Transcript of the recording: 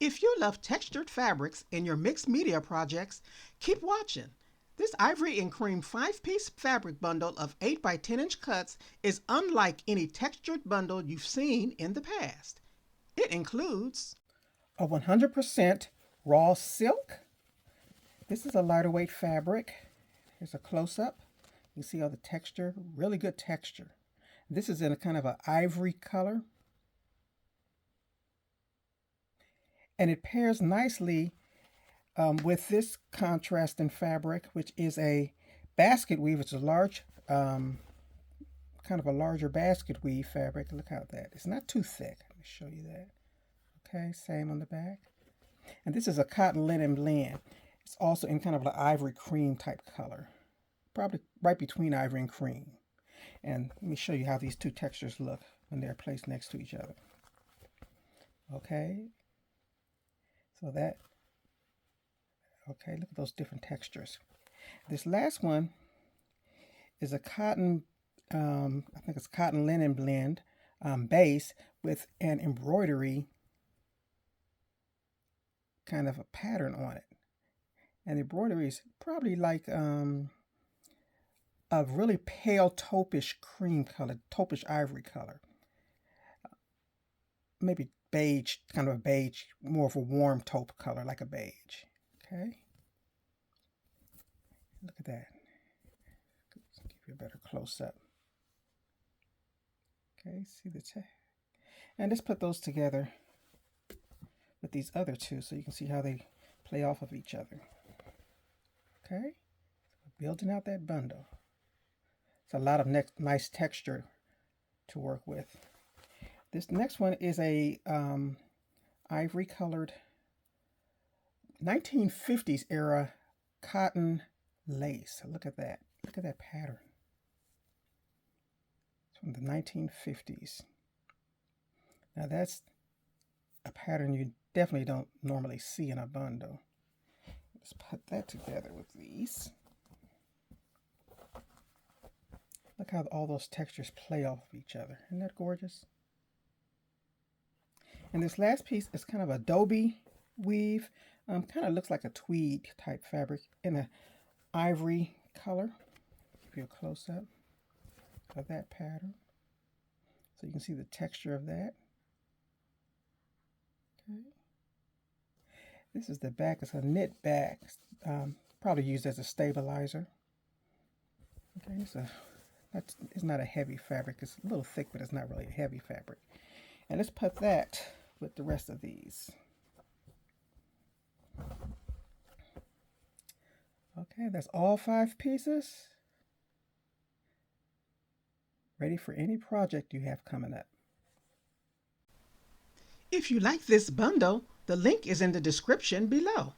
If you love textured fabrics in your mixed media projects, keep watching. This Ivory and Cream 5-piece fabric bundle of 8 by 10-inch cuts is unlike any textured bundle you've seen in the past. It includes a 100% raw silk. This is a lighter weight fabric. Here's a close-up. You see all the texture, really good texture. This is in a kind of an ivory color. And it pairs nicely with this contrasting fabric, which is a basket weave. It's a large, kind of a larger basket weave fabric. Look how that, it's not too thick. Let me show you that. Okay, same on the back. And this is a cotton linen blend. It's also in kind of an ivory cream type color. Probably right between ivory and cream. And let me show you how these two textures look when they're placed next to each other. Okay. So that, okay, look at those different textures. This last one is a cotton, I think it's cotton linen blend base with an embroidery kind of a pattern on it. And the embroidery is probably like a really pale taupish cream color, taupish ivory color. Maybe beige, kind of a beige, more of a warm taupe color, like a beige. Okay. Look at that. Give you a better close-up. Okay, see the and let's put those together with these other two so you can see how they play off of each other. Okay, building out that bundle. It's a lot of nice texture to work with. This next one is a ivory colored 1950s era cotton lace. Look at that. Look at that pattern. It's from the 1950s. Now that's a pattern you definitely don't normally see in a bundle. Let's put that together with these. Look how all those textures play off of each other. Isn't that gorgeous? And this last piece is kind of adobe weave. Kind of looks like a tweed type fabric in an ivory color. Give you a close-up of that pattern so you can see the texture of that. Okay. This is the back. It's a knit back, probably used as a stabilizer. Okay, it's not a heavy fabric. It's a little thick, but it's not really a heavy fabric. And let's put that with the rest of these. Okay, that's all 5 pieces. Ready for any project you have coming up. If you like this bundle, the link is in the description below.